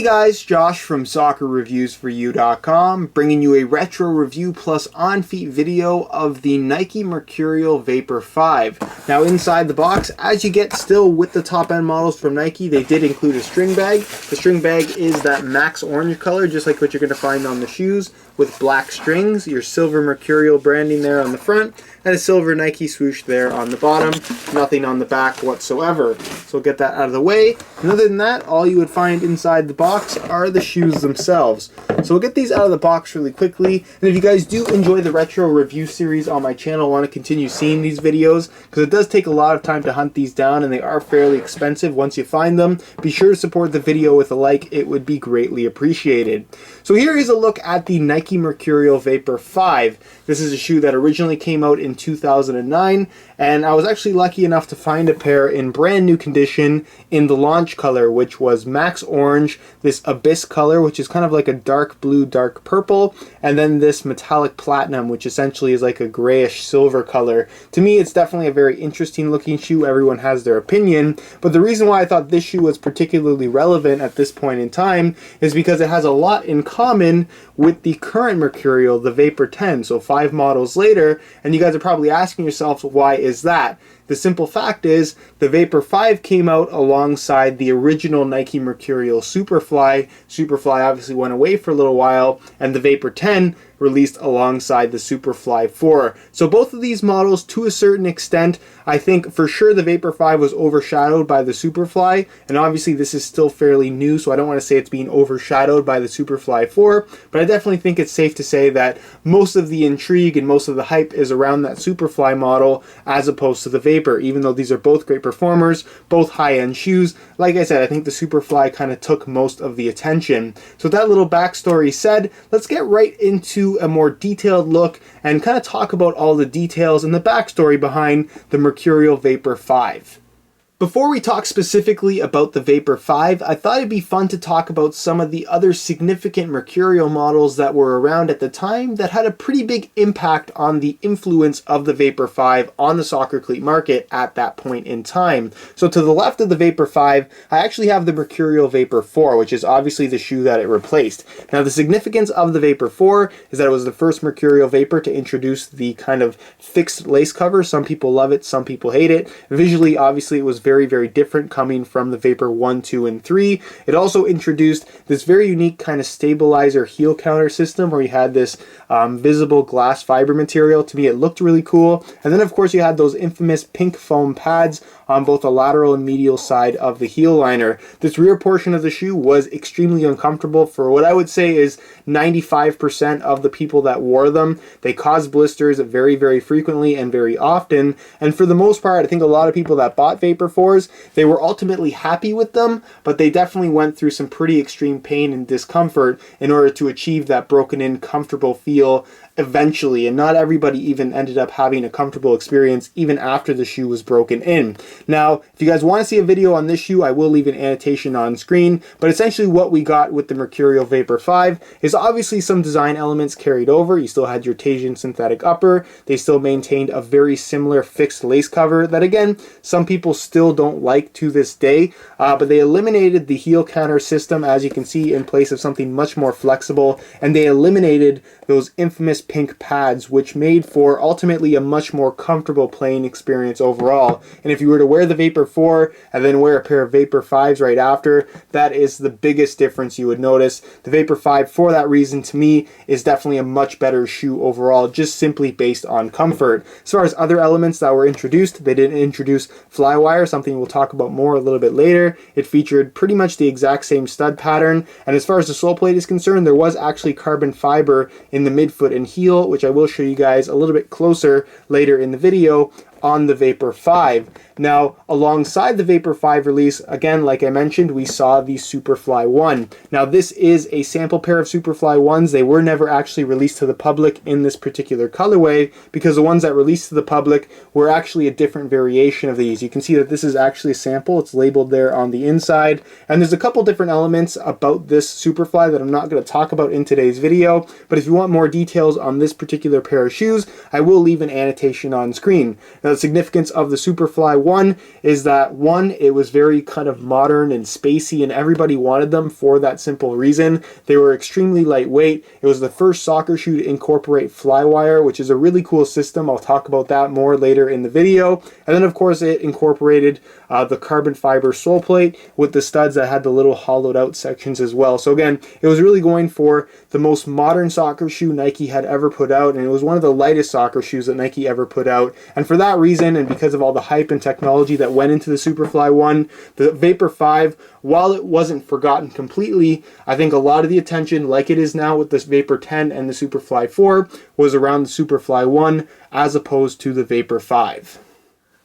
Hey guys, Josh from SoccerReviewsForYou.com, bringing you a retro review plus on-feet video of the Nike Mercurial Vapor 5. Now inside the box, as you get still with the top-end models from Nike, they did include a string bag. The string bag is that max orange color, just like what you're going to find on the shoes, with black strings, your silver Mercurial branding there on the front, and a silver Nike swoosh there on the bottom. Nothing on the back whatsoever. So we'll get that out of the way. And other than that, all you would find inside the box are the shoes themselves. So we'll get these out of the box really quickly. And if you guys do enjoy the retro review series on my channel, want to continue seeing these videos, because it does take a lot of time to hunt these down and they are fairly expensive once you find them, be sure to support the video with a like. It would be greatly appreciated. So here is a look at the Nike Mercurial Vapor 5. This is a shoe that originally came out in 2009, and I was actually lucky enough to find a pair in brand new condition in the launch color, which was Max Orange, this Abyss color, which is kind of like a dark blue, dark purple, and then this metallic platinum, which essentially is like a grayish silver color. To me, it's definitely a very interesting looking shoe. Everyone has their opinion, but the reason why I thought this shoe was particularly relevant at this point in time is because it has a lot in common with the current Mercurial, the Vapor 10, so 5 models later, and you guys are probably asking yourselves, why is that? The simple fact is, the Vapor 5 came out alongside the original Nike Mercurial Superfly. Superfly obviously went away for a little while, and the Vapor 10 released alongside the Superfly 4. So both of these models, to a certain extent, I think for sure the Vapor 5 was overshadowed by the Superfly, and obviously this is still fairly new, so I don't want to say it's being overshadowed by the Superfly 4, but I definitely think it's safe to say that most of the intrigue and most of the hype is around that Superfly model as opposed to the Vapor, even though these are both great performers, both high-end shoes. Like I said, I think the Superfly kind of took most of the attention. So with that little backstory said, let's get right into a more detailed look and kind of talk about all the details and the backstory behind the Mercurial Vapor 5. Before we talk specifically about the Vapor 5, I thought it'd be fun to talk about some of the other significant Mercurial models that were around at the time that had a pretty big impact on the influence of the Vapor 5 on the soccer cleat market at that point in time. So to the left of the Vapor 5, I actually have the Mercurial Vapor 4, which is obviously the shoe that it replaced. Now the significance of the Vapor 4 is that it was the first Mercurial Vapor to introduce the kind of fixed lace cover. Some people love it, some people hate it. Visually, obviously, it was very different coming from the Vapor 1, 2, and 3. It also introduced this very unique kind of stabilizer heel counter system where you had this visible glass fiber material. To me, it looked really cool. And then, of course, you had those infamous pink foam pads on both the lateral and medial side of the heel liner. This rear portion of the shoe was extremely uncomfortable for what I would say is 95% of the people that wore them. They caused blisters very frequently and very often. And for the most part, I think a lot of people that bought Vapor 4s, they were ultimately happy with them, but they definitely went through some pretty extreme pain and discomfort in order to achieve that broken in, comfortable feel eventually, and not everybody even ended up having a comfortable experience even after the shoe was broken in. Now, if you guys want to see a video on this shoe, I will leave an annotation on screen, but essentially what we got with the Mercurial Vapor 5 is obviously some design elements carried over. You still had your Tasian synthetic upper. They still maintained a very similar fixed lace cover that, again, some people still don't like to this day, but they eliminated the heel counter system, as you can see, in place of something much more flexible, and they eliminated those infamous pink pads, which made for ultimately a much more comfortable playing experience overall. And if you were to wear the Vapor 4 and then wear a pair of Vapor 5s right after, that is the biggest difference you would notice. The Vapor 5, for that reason, to me, is definitely a much better shoe overall, just simply based on comfort. As far as other elements that were introduced, they didn't introduce Flywire, something we'll talk about more a little bit later. It featured pretty much the exact same stud pattern, and as far as the sole plate is concerned, there was actually carbon fiber in the midfoot and heel, which I will show you guys a little bit closer later in the video on the Vapor 5. Now, alongside the Vapor 5 release, again, like I mentioned, we saw the Superfly 1. Now, this is a sample pair of Superfly 1s. They were never actually released to the public in this particular colorway because the ones that released to the public were actually a different variation of these. You can see that this is actually a sample. It's labeled there on the inside. And there's a couple different elements about this Superfly that I'm not going to talk about in today's video, but if you want more details on this particular pair of shoes, I will leave an annotation on screen. Now, Now, the significance of the Superfly 1 is that, one, it was very kind of modern and spacey, and everybody wanted them for that simple reason. They were extremely lightweight. It was the first soccer shoe to incorporate Flywire, which is a really cool system. I'll talk about that more later in the video. And then, of course, it incorporated the carbon fiber sole plate with the studs that had the little hollowed out sections as well. So again, it was really going for the most modern soccer shoe Nike had ever put out, and it was one of the lightest soccer shoes that Nike ever put out. And for that reason, and because of all the hype and technology that went into the Superfly 1, the Vapor 5, while it wasn't forgotten completely, I think a lot of the attention, like it is now with this Vapor 10 and the Superfly 4, was around the Superfly 1 as opposed to the Vapor 5.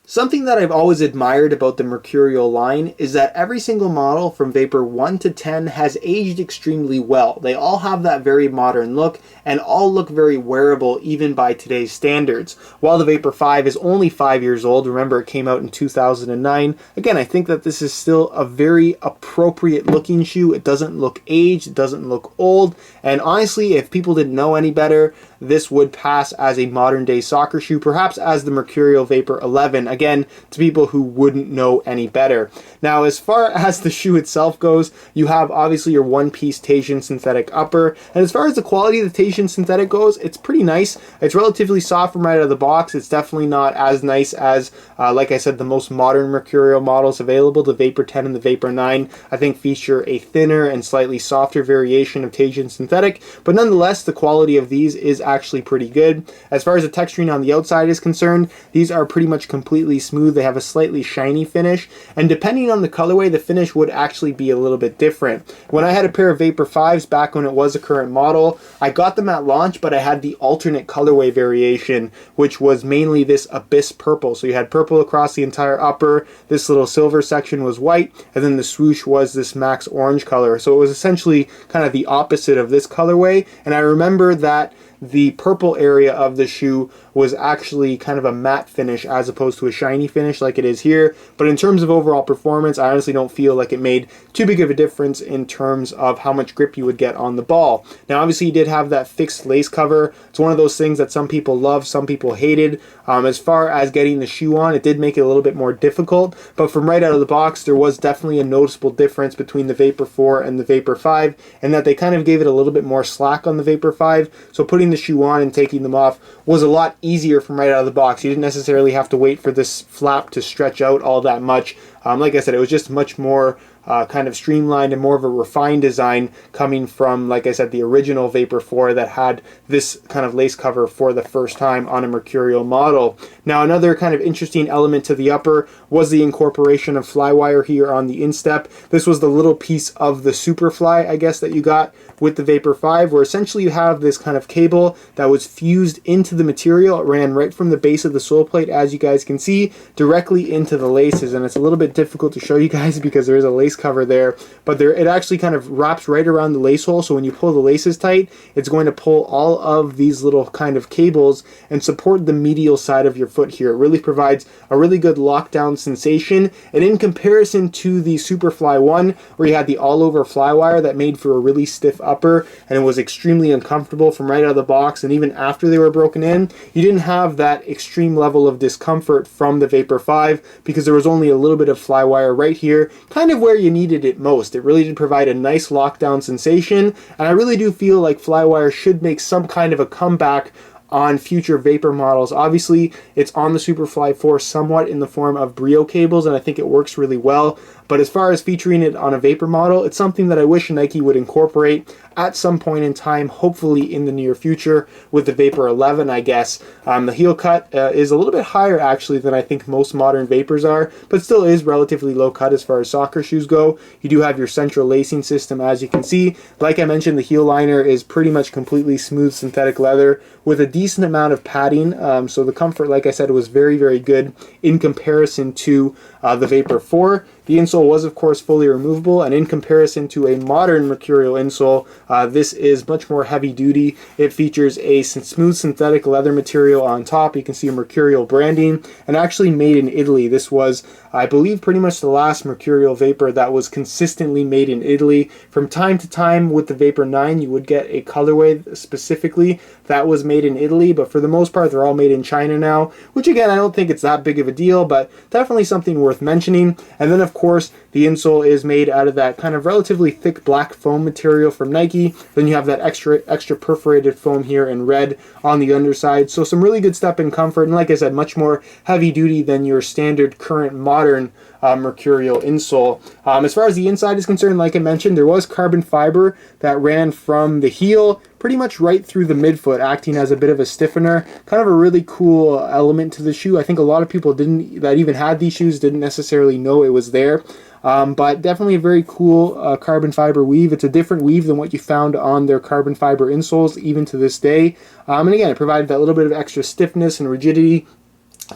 Something that I've always admired about the Mercurial line is that every single model from Vapor 1 to 10 has aged extremely well. They all have that very modern look and all look very wearable even by today's standards. While the Vapor 5 is only 5 years old, remember it came out in 2009, again, I think that this is still a very appropriate looking shoe. It doesn't look aged, it doesn't look old, and honestly, if people didn't know any better, this would pass as a modern day soccer shoe, perhaps as the Mercurial Vapor 11, again, to people who wouldn't know any better. Now, as far as the shoe itself goes, you have obviously your one-piece Teijin synthetic upper, and as far as the quality of the Teijin synthetic goes, it's pretty nice. It's relatively soft from right out of the box. It's definitely not as nice as, like I said, the most modern Mercurial models available. The Vapor 10 and the Vapor 9, I think, feature a thinner and slightly softer variation of Teijin synthetic, but nonetheless, the quality of these is actually pretty good. As far as the texturing on the outside is concerned, these are pretty much completely smooth. They have a slightly shiny finish, and depending on the colorway, the finish would actually be a little bit different. When I had a pair of Vapor 5s back when it was a current model, I got them at launch, but I had the alternate colorway variation, which was mainly this abyss purple. So you had purple across the entire upper, this little silver section was white, and then the swoosh was this max orange color. So it was essentially kind of the opposite of this colorway, and I remember that the purple area of the shoe was actually kind of a matte finish as opposed to a shiny finish like it is here. But in terms of overall performance, I honestly don't feel like it made too big of a difference in terms of how much grip you would get on the ball. Now, obviously, you did have that fixed lace cover. It's one of those things that some people love, some people hated. As far as getting the shoe on, it did make it a little bit more difficult. But from right out of the box, there was definitely a noticeable difference between the Vapor 4 and the Vapor 5, and that they kind of gave it a little bit more slack on the Vapor 5. So putting the shoe on and taking them off was a lot easier from right out of the box. You didn't necessarily have to wait for this flap to stretch out all that much. Like I said, it was just much more kind of streamlined and more of a refined design coming from, like I said, the original Vapor 4 that had this kind of lace cover for the first time on a Mercurial model. Now, another kind of interesting element to the upper was the incorporation of Flywire here on the instep. This was the little piece of the Superfly, I guess, that you got with the Vapor 5, where essentially you have this kind of cable that was fused into the material. It ran right from the base of the sole plate, as you guys can see, directly into the laces, and it's a little bit difficult to show you guys because there is a lace cover there, but it actually kind of wraps right around the lace hole, so when you pull the laces tight, it's going to pull all of these little kind of cables and support the medial side of your foot here. It really provides a really good lockdown sensation, and in comparison to the Superfly 1, where you had the all-over Flywire that made for a really stiff upper, and it was extremely uncomfortable from right out of the box, and even after they were broken in, you didn't have that extreme level of discomfort from the Vapor 5 because there was only a little bit of Flywire right here, kind of where you needed it most. It really did provide a nice lockdown sensation, and I really do feel like Flywire should make some kind of a comeback on future Vapor models. Obviously, it's on the Superfly 4 somewhat in the form of Brio cables, and I think it works really well. But as far as featuring it on a Vapor model, it's something that I wish Nike would incorporate at some point in time, hopefully in the near future, with the Vapor 11, I guess. The heel cut is a little bit higher, actually, than I think most modern Vapors are, but still is relatively low cut as far as soccer shoes go. You do have your central lacing system, as you can see. Like I mentioned, the heel liner is pretty much completely smooth synthetic leather with a decent amount of padding, so the comfort, like I said, was very, very good in comparison to the Vapor 4. The insole was, of course, fully removable, and in comparison to a modern Mercurial insole, this is much more heavy duty. It features a smooth synthetic leather material on top. You can see Mercurial branding, and actually made in Italy. This was, I believe, pretty much the last Mercurial Vapor that was consistently made in Italy. From time to time with the Vapor 9, you would get a colorway specifically that was made in Italy, but for the most part, they're all made in China now, which again, I don't think it's that big of a deal, but definitely something worth mentioning. And then, of course, the insole is made out of that kind of relatively thick black foam material from Nike. Then you have that extra perforated foam here in red on the underside. So some really good step in comfort, and like I said, much more heavy duty than your standard current modern Mercurial insole. As far as the inside is concerned, like I mentioned, there was carbon fiber that ran from the heel pretty much right through the midfoot, acting as a bit of a stiffener. Kind of a really cool element to the shoe. I think a lot of people that even had these shoes didn't necessarily know it was there. But definitely a very cool carbon fiber weave. It's a different weave than what you found on their carbon fiber insoles, even to this day. And again, it provided that little bit of extra stiffness and rigidity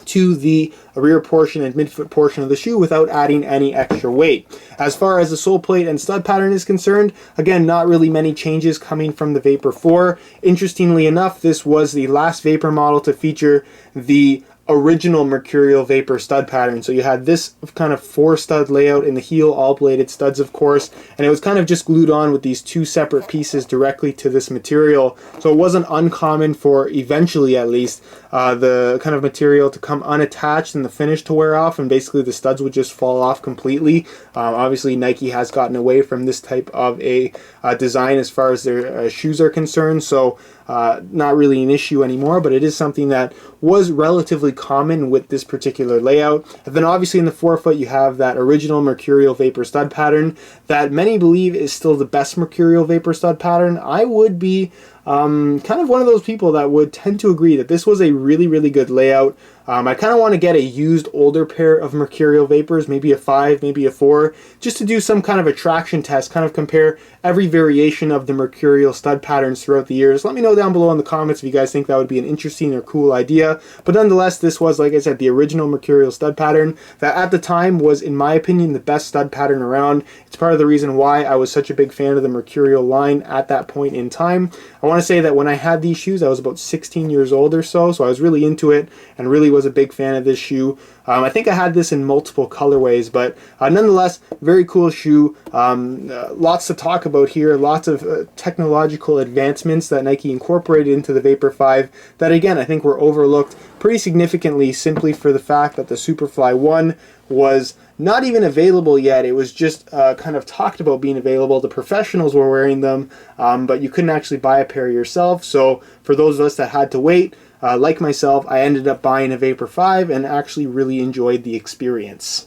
to the rear portion and midfoot portion of the shoe without adding any extra weight. As far as the sole plate and stud pattern is concerned, again, not really many changes coming from the Vapor 4. Interestingly enough, this was the last Vapor model to feature the original Mercurial Vapor stud pattern. So you had this kind of 4-stud layout in the heel, all bladed studs, of course, and it was kind of just glued on with these 2 separate pieces directly to this material. So it wasn't uncommon for, eventually at least, the kind of material to come unattached and the finish to wear off, and basically the studs would just fall off completely. Obviously, Nike has gotten away from this type of a design as far as their shoes are concerned, so not really an issue anymore, but it is something that was relatively common with this particular layout. And then obviously in the forefoot you have that original Mercurial Vapor stud pattern that many believe is still the best Mercurial Vapor stud pattern. I would be kind of one of those people that would tend to agree that this was a really, really good layout. I kind of want to get a used older pair of Mercurial Vapors, maybe a 5, maybe a 4, just to do some kind of a traction test, kind of compare every variation of the Mercurial stud patterns throughout the years. Let me know down below in the comments if you guys think that would be an interesting or cool idea. But nonetheless, this was, like I said, the original Mercurial stud pattern that at the time was, in my opinion, the best stud pattern around. It's part of the reason why I was such a big fan of the Mercurial line at that point in time. I want to say that when I had these shoes, I was about 16 years old or so I was really into it and really was a big fan of this shoe. I think I had this in multiple colorways, but nonetheless, very cool shoe. Lots to talk about here, lots of technological advancements that Nike incorporated into the Vapor 5 that, again, I think were overlooked pretty significantly simply for the fact that the Superfly 1 was not even available yet. It was just kind of talked about being available. The professionals were wearing them, but you couldn't actually buy a pair yourself. So for those of us that had to wait, like myself, I ended up buying a Vapor 5 and actually really enjoyed the experience.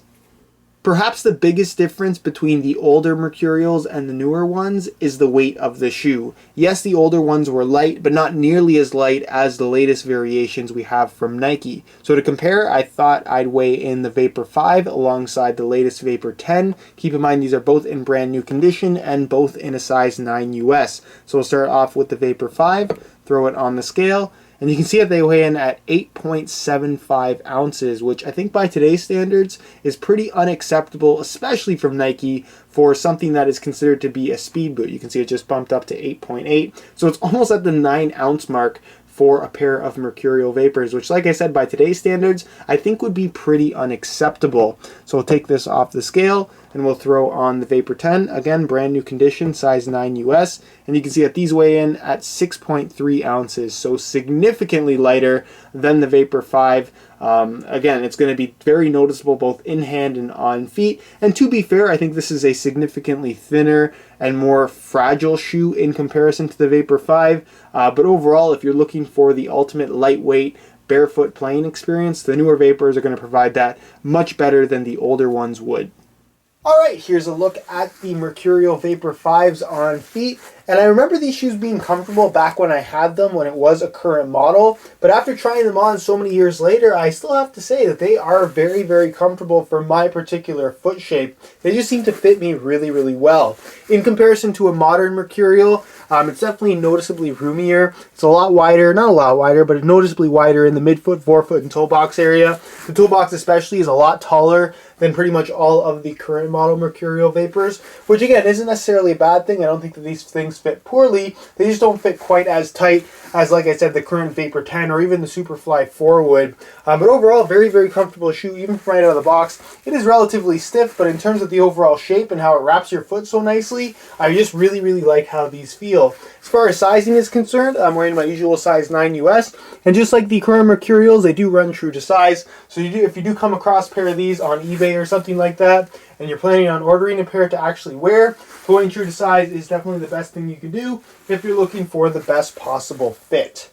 Perhaps the biggest difference between the older Mercurials and the newer ones is the weight of the shoe. Yes, the older ones were light, but not nearly as light as the latest variations we have from Nike. So to compare, I thought I'd weigh in the Vapor 5 alongside the latest Vapor 10. Keep in mind these are both in brand new condition and both in a size 9 US. So we'll start off with the Vapor 5, throw it on the scale, and you can see that they weigh in at 8.75 ounces, which I think by today's standards is pretty unacceptable, especially from Nike, for something that is considered to be a speed boot. You can see it just bumped up to 8.8. So it's almost at the 9-ounce mark for a pair of Mercurial Vapors, which, like I said, by today's standards, I think would be pretty unacceptable. So we'll take this off the scale and we'll throw on the Vapor 10. Again, brand new condition, size 9 US. And you can see that these weigh in at 6.3 ounces, so significantly lighter than the Vapor 5. Again, it's going to be very noticeable both in hand and on feet. And to be fair, I think this is a significantly thinner and more fragile shoe in comparison to the Vapor 5. But overall, if you're looking for the ultimate lightweight, barefoot playing experience, the newer Vapors are going to provide that much better than the older ones would. Alright, here's a look at the Mercurial Vapor 5s on feet. And I remember these shoes being comfortable back when I had them, when it was a current model. But after trying them on so many years later, I still have to say that they are very, very comfortable for my particular foot shape. They just seem to fit me really, really well. In comparison to a modern Mercurial, it's definitely noticeably roomier. It's a lot wider, not a lot wider, but noticeably wider in the midfoot, forefoot, and toe box area. The toe box especially is a lot taller than pretty much all of the current model Mercurial Vapors, which again isn't necessarily a bad thing. I don't think that these things fit poorly. They just don't fit quite as tight as, like I said, the current Vapor 10 or even the Superfly 4 would. But overall, very, very comfortable shoe, even from right out of the box. It is relatively stiff, but in terms of the overall shape and how it wraps your foot so nicely, I just really, really like how these feel. As far as sizing is concerned, I'm wearing my usual size 9 US, and just like the current Mercurials, they do run true to size. So if you do come across a pair of these on eBay or something like that, and you're planning on ordering a pair to actually wear, going true to size is definitely the best thing you can do if you're looking for the best possible fit.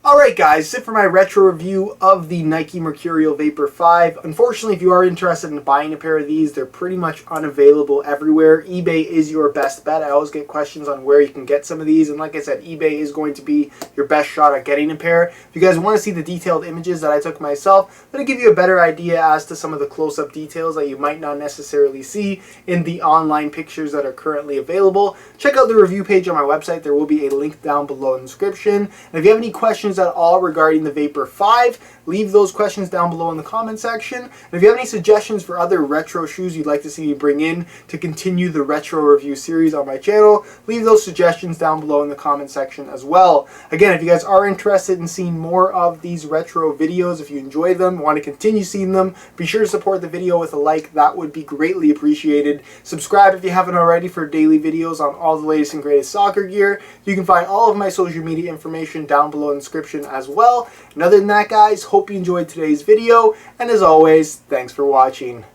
Alright guys, that's it for my retro review of the Nike Mercurial Vapor 5. Unfortunately, if you are interested in buying a pair of these, they're pretty much unavailable everywhere. eBay is your best bet. I always get questions on where you can get some of these, and like I said, eBay is going to be your best shot at getting a pair. If you guys want to see the detailed images that I took myself, that'll give you a better idea as to some of the close-up details that you might not necessarily see in the online pictures that are currently available. Check out the review page on my website. There will be a link down below in the description. And if you have any questions at all regarding the Vapor 5, leave those questions down below in the comment section. And if you have any suggestions for other retro shoes you'd like to see me bring in to continue the retro review series on my channel, leave those suggestions down below in the comment section as well. Again, if you guys are interested in seeing more of these retro videos, if you enjoy them, want to continue seeing them, be sure to support the video with a like. That would be greatly appreciated. Subscribe if you haven't already for daily videos on all the latest and greatest soccer gear. You can find all of my social media information down below in the description as well. And other than that, guys, hope you enjoyed today's video, and as always, thanks for watching.